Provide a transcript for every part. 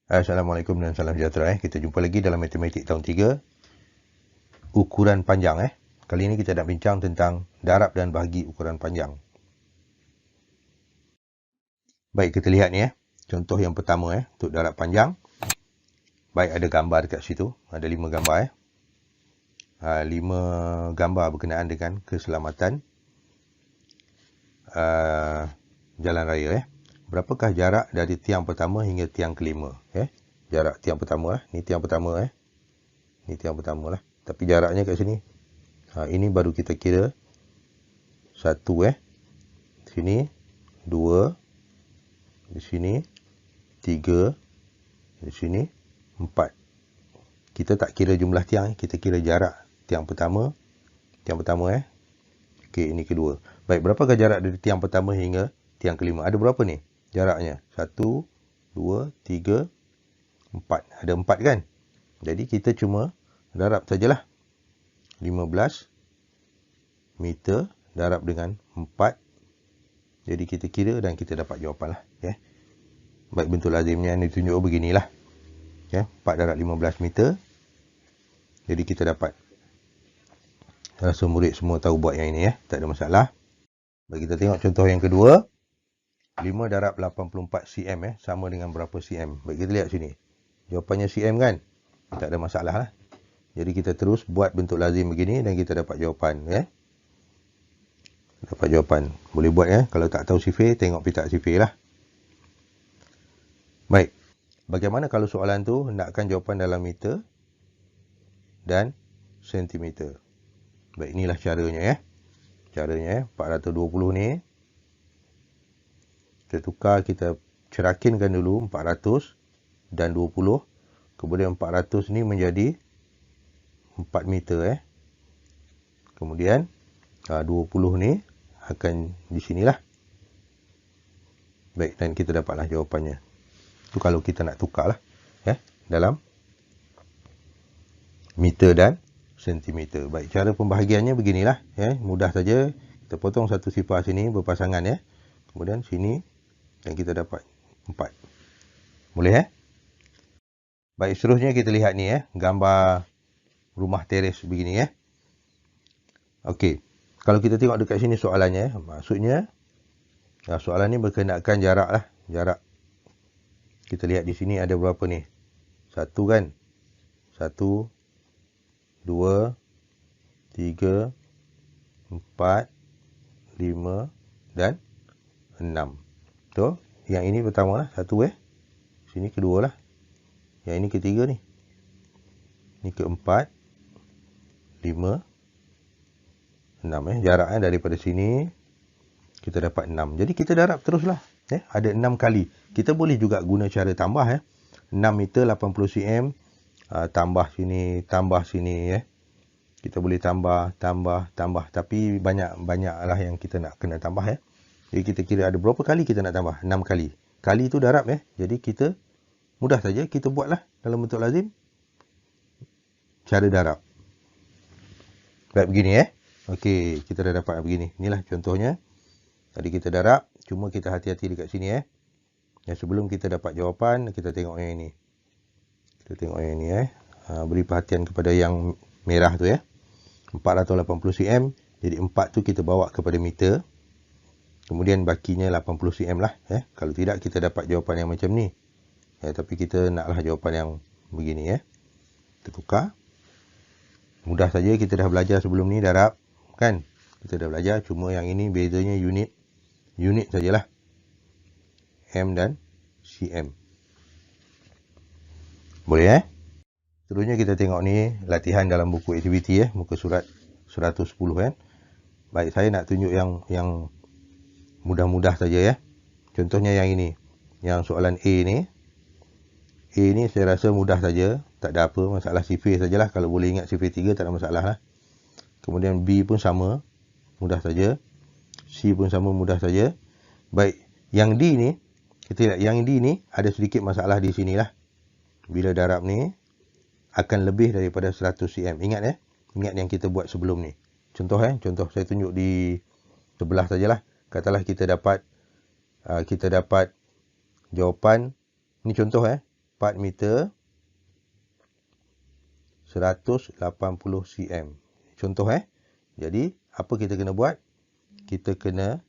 Assalamualaikum dan salam sejahtera. Kita jumpa lagi dalam matematik tahun 3, ukuran panjang. Kali ini kita nak bincang tentang darab dan bahagi ukuran panjang. Baik, kita lihat ni contoh yang pertama untuk darab panjang. Baik, ada gambar dekat situ. Ada 5 gambar 5 gambar berkenaan dengan keselamatan jalan raya Berapakah jarak dari tiang pertama hingga tiang kelima? Jarak tiang pertama ni tiang pertama Ni tiang pertama lah. Tapi jaraknya kat sini. Ini baru kita kira 1 Sini 2, di sini 3, di sini 4. Kita tak kira jumlah tiang, kita kira jarak tiang pertama. Okey, ini kedua. Baik, berapakah jarak dari tiang pertama hingga tiang kelima? Ada berapa ni jaraknya? 1, 2, 3, 4. Ada 4 kan? Jadi kita cuma darab sajalah. 15 meter darab dengan 4. Jadi kita kira dan kita dapat jawapan lah. Baik, bentuk lazimnya ni tunjuk beginilah. 4 darab 15 meter. Jadi kita dapat. Rasa murid semua tahu buat yang ini tak ada masalah. Baik, kita tengok contoh yang kedua. 5 darab 84 cm sama dengan berapa cm? Baik, kita lihat sini. Jawapannya cm kan? Tak ada masalah lah. Jadi kita terus buat bentuk lazim begini dan kita dapat jawapan. Dapat jawapan. Boleh buat kalau tak tahu sifir, tengok pita sifir lah. Baik. Bagaimana kalau soalan tu hendakkan jawapan dalam meter dan sentimeter? Baik, inilah caranya Caranya 420 ni kita tukar, kita cerakinkan dulu 400 dan 20. Kemudian 400 ni menjadi 4 meter Kemudian 20 ni akan di sinilah. Baik, dan kita dapatlah jawapannya. Itu kalau kita nak tukarlah dalam meter dan sentimeter. Baik, cara pembahagiannya beginilah mudah saja. Kita potong satu sifar sini berpasangan Kemudian sini dan kita dapat 4. Boleh Baik, seterusnya kita lihat ni gambar rumah teres begini Okey. Kalau kita tengok dekat sini soalannya, maksudnya soalan ni berkenaan jarak lah. Jarak. Kita lihat di sini ada berapa ni? 1 kan? 1, 2, 3, 4, 5 dan 6. Betul? Yang ini pertama lah. 1 Sini kedua lah. Yang ini ketiga ni. Ini keempat. 5, 6 jarak daripada sini kita dapat 6. Jadi kita darab teruslah. Ada 6 kali. Kita boleh juga guna cara tambah 6 meter 80 cm tambah sini Kita boleh tambah. Tapi banyak-banyaklah yang kita nak kena tambah Jadi kita kira ada berapa kali kita nak tambah? 6 kali. Kali tu darab Jadi kita mudah saja kita buatlah dalam bentuk lazim. Cara darab. Baik, begini Okey, kita dah dapat begini. Inilah contohnya. Tadi kita darab, cuma kita hati-hati dekat sini Yang sebelum kita dapat jawapan, kita tengok yang ini. Kita tengok yang ini beri perhatian kepada yang merah tu 480 cm. Jadi 4 tu kita bawa kepada meter. Kemudian bakinya 80 cm lah Kalau tidak kita dapat jawapan yang macam ni. Tapi kita naklah jawapan yang begini Kita tukar. Mudah saja, kita dah belajar sebelum ni darab kan? Kita dah belajar, cuma yang ini bezanya unit sajalah. M dan cm. Boleh Seterusnya kita tengok ni latihan dalam buku aktiviti muka surat 110 Baik, saya nak tunjuk yang mudah-mudah saja Contohnya yang ini. Yang soalan A ni. A ni saya rasa mudah saja, tak ada apa, masalah sifir sajalah. Kalau boleh ingat sifir 3 tak ada masalah lah. Kemudian B pun sama, mudah saja. C pun sama, mudah saja. Baik, yang D ni, kita lihat yang D ni ada sedikit masalah di sinilah. Bila darab ni akan lebih daripada 100 cm. Ingat ingat yang kita buat sebelum ni. Contoh contoh saya tunjuk di sebelah sajalah. Katalah kita dapat jawapan. Ni contoh 4 meter 180 cm. Contoh Jadi apa kita kena buat? Kita kena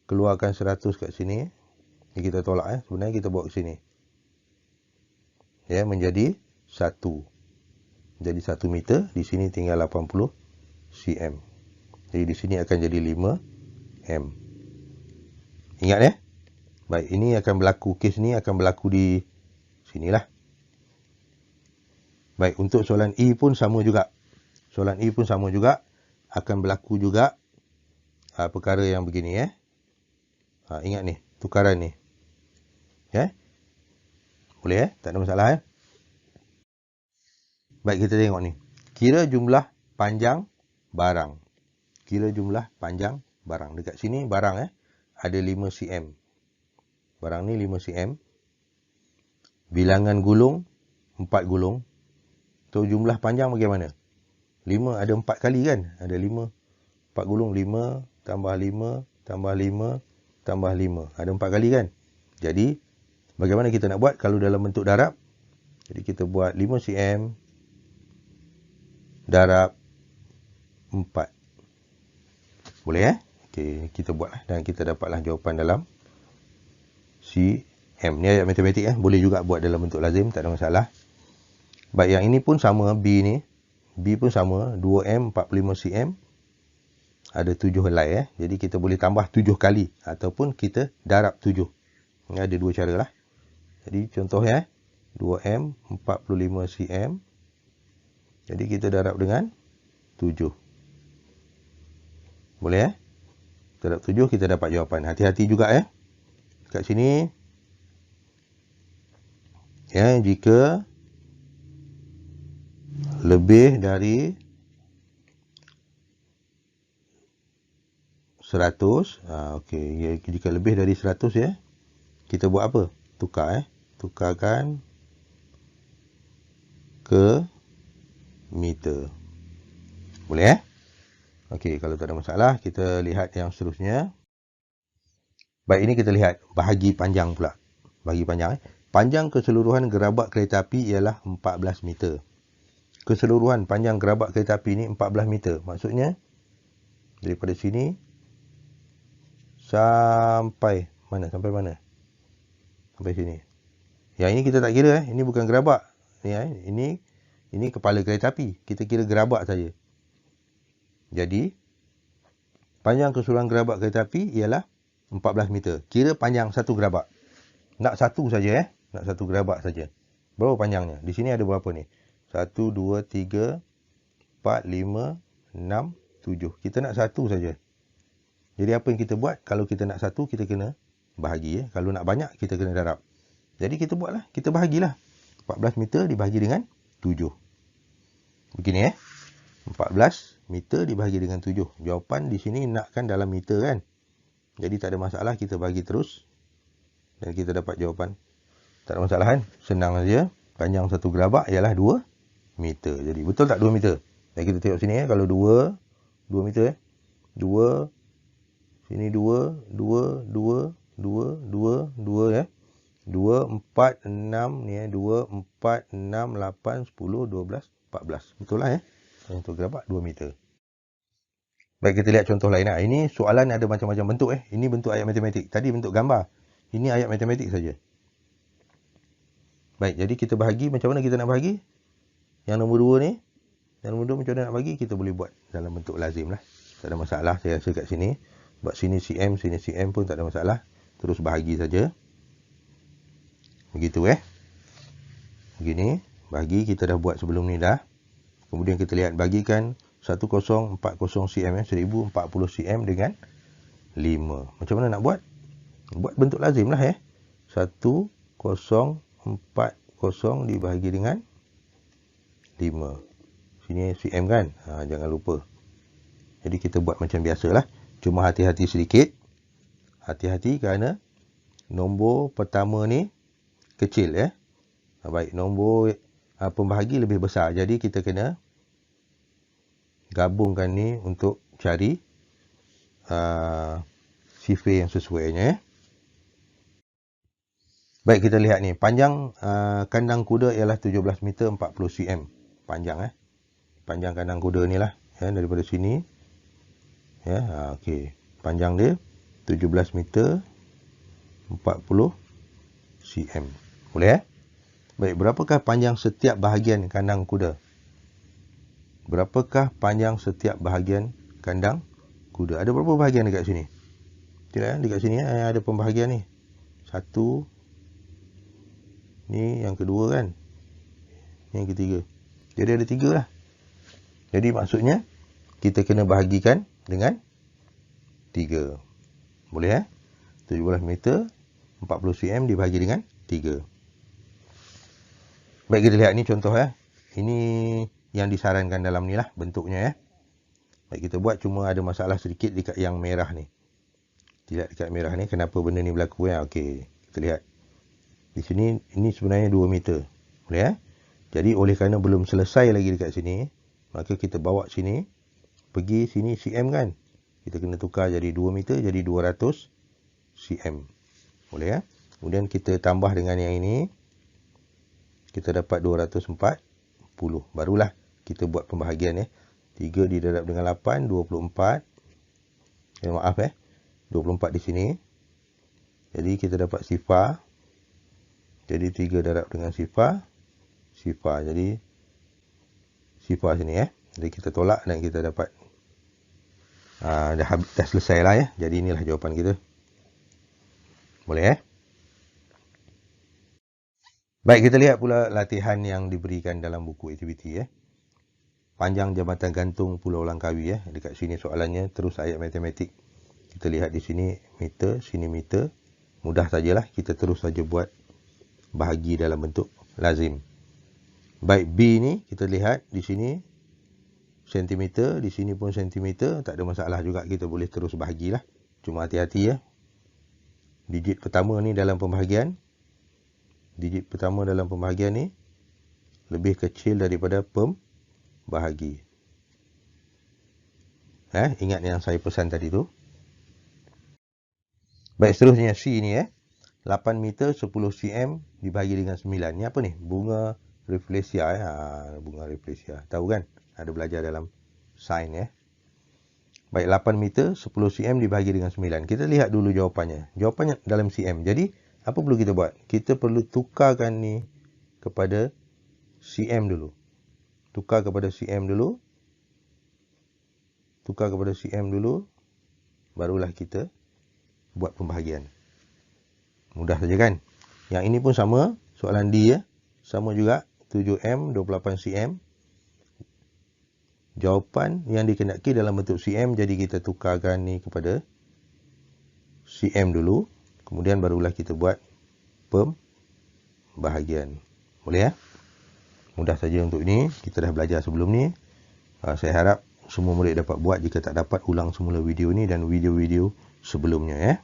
keluarkan 100 kat sini. Ni kita tolak Sebenarnya kita bawa ke sini. Ya, menjadi 1. Jadi 1 meter, di sini tinggal 80 cm. Jadi di sini akan jadi 5 m. Ingat Baik, ini akan berlaku, kes ni akan berlaku di sinilah. Baik, untuk soalan E pun sama juga. Soalan E pun sama juga. Akan berlaku juga perkara yang begini ingat ni, tukaran ni. Boleh tak ada masalah Baik, kita tengok ni. Kira jumlah panjang barang. Kira jumlah panjang barang. Dekat sini barang ada 5 cm. Barang ni 5 cm. Bilangan gulung 4 gulung. So jumlah panjang bagaimana? 5 ada 4 kali kan? Ada 5. 4 gulung 5 tambah 5 tambah 5 tambah 5. Ada 4 kali kan? Jadi bagaimana kita nak buat kalau dalam bentuk darab? Jadi kita buat 5 cm darab 4. Boleh Okey, kita buatlah dan kita dapatlah jawapan dalam cm. Ni ayat matematik boleh juga buat dalam bentuk lazim, tak ada masalah. Baik, yang ini pun sama, B ni. B pun sama, 2m 45 cm. Ada 7 helai Jadi kita boleh tambah 7 kali ataupun kita darab 7. Ada dua cara lah. Jadi contoh 2m 45 cm. Jadi kita darab dengan 7. Boleh Darab 7 kita dapat jawapan. Hati-hati juga kat sini. Jika lebih dari 100, okey, jika lebih dari 100 kita buat apa? Tukar tukarkan ke meter. Boleh Okey, kalau tak ada masalah, kita lihat yang seterusnya. Baik, ini kita lihat bahagi panjang pula. Bahagi panjang Panjang keseluruhan gerabak kereta api ialah 14 meter. Keseluruhan panjang gerabak kereta api ni 14 meter. Maksudnya daripada sini sampai mana? Sampai mana? Sampai sini. Yang ini kita tak kira Ini bukan gerabak. Ini kepala kereta api. Kita kira gerabak saja. Jadi panjang keseluruhan gerabak kereta api ialah 14 meter. Kira panjang satu gerabak. Nak satu saja Nak satu gerabak saja. Berapa panjangnya? Di sini ada berapa ni? 1, 2, 3, 4, 5, 6, 7. Kita nak satu saja. Jadi apa yang kita buat? Kalau kita nak satu, kita kena bahagi. Kalau nak banyak, kita kena darab. Jadi kita buatlah. Kita bahagilah. 14 meter dibahagi dengan 7. Begini 14 meter dibahagi dengan 7. Jawapan di sini nakkan dalam meter kan? Jadi tak ada masalah. Kita bahagi terus. Dan kita dapat jawapan. Tak ada masalah kan? Senang saja. Panjang satu gerabak ialah 2 meter. Jadi betul tak 2 meter? Dan kita tengok sini kalau 2 meter 2 sini 2 2 2 2 2 2 2 4 6 ni 2 4 6 8 10 12 14. Betul lah Untuk gerabak 2 meter. Baik, kita lihat contoh lain Ini soalan ada macam-macam bentuk Ini bentuk ayat matematik. Tadi bentuk gambar. Ini ayat matematik saja. Baik, jadi kita bahagi. Macam mana kita nak bahagi? Yang nombor 2 ni. Yang nombor 2 macam mana nak bagi? Kita boleh buat dalam bentuk lazim lah. Tak ada masalah. Saya rasa kat sini. Buat sini cm, sini cm pun tak ada masalah. Terus bahagi saja. Begitu Begini. Bahagi kita dah buat sebelum ni dah. Kemudian kita lihat bagikan 1040 cm, 1040 cm dengan 5. Macam mana nak buat? Buat bentuk lazim lah 1040 dibahagi dengan 5. Sini cm kan? Jangan lupa. Jadi kita buat macam biasalah. Cuma hati-hati sedikit. Hati-hati kerana nombor pertama ni kecil Baik, nombor pembahagi lebih besar. Jadi kita kena gabungkan ni untuk cari sifar yang sesuainya Baik, kita lihat ni. Panjang kandang kuda ialah 17 meter 40 cm. Panjang Panjang kandang kuda ni lah. Ya, daripada sini. Ya, okey. Panjang dia 17 meter 40 cm. Boleh Baik, berapakah panjang setiap bahagian kandang kuda? Berapakah panjang setiap bahagian kandang kuda? Ada berapa bahagian dekat sini? Tidak, dekat sini ada pembahagian ni. Satu. Ni yang kedua kan. Yang ketiga. Jadi ada 3 lah. Jadi maksudnya kita kena bahagikan dengan 3. Boleh 17 meter 40 cm dibahagi dengan 3. Baik, kita lihat ni contoh Ini yang disarankan dalam ni lah bentuknya Baik, kita buat, cuma ada masalah sedikit dekat yang merah ni. Tidak dekat merah ni. Kenapa benda ni berlaku Okey, kita lihat. Di sini ini sebenarnya 2 meter. Boleh Jadi oleh kerana belum selesai lagi dekat sini, maka kita bawa sini, pergi sini cm kan. Kita kena tukar jadi 2 meter jadi 200 cm. Boleh Kemudian kita tambah dengan yang ini. Kita dapat 240. Barulah kita buat pembahagian 3 didarab dengan 8, 24. Maaf 24 di sini. Jadi kita dapat sifar. Jadi 3 darab dengan sifar. Sifar. Jadi sifar sini Jadi kita tolak dan kita dapat dah selesai lah Jadi inilah jawapan kita. Boleh Baik, kita lihat pula latihan yang diberikan dalam buku aktiviti Panjang jambatan gantung Pulau Langkawi Dekat sini soalannya terus ayat matematik. Kita lihat di sini meter, sini meter. Mudah sajalah, kita terus saja buat bahagi dalam bentuk lazim. Baik, B ni kita lihat di sini sentimeter, di sini pun sentimeter, tak ada masalah juga, kita boleh terus bahagilah. Cuma hati-hati Digit pertama ni dalam pembahagian. Digit pertama dalam pembahagian ni lebih kecil daripada pembahagi. Ingat yang saya pesan tadi tu. Baik, seterusnya C ni 8 meter 10 cm dibahagi dengan 9. Ni apa ni? Bunga Rafflesia bunga Rafflesia. Tahu kan? Ada belajar dalam sains Baik, 8 meter 10 cm dibahagi dengan 9. Kita lihat dulu jawapannya. Jawapannya dalam cm. Jadi, apa perlu kita buat? Kita perlu tukarkan ni kepada cm dulu. Tukar kepada cm dulu. Tukar kepada cm dulu. Barulah kita buat pembahagian. Mudah saja kan? Yang ini pun sama. Soalan D sama juga. 7M 28 cm. Jawapan yang dikehendaki dalam bentuk cm. Jadi kita tukarkan ni kepada cm dulu. Kemudian barulah kita buat pembahagian. Boleh Mudah saja untuk ini. Kita dah belajar sebelum ni. Saya harap semua murid dapat buat. Jika tak dapat, ulang semula video ni dan video-video sebelumnya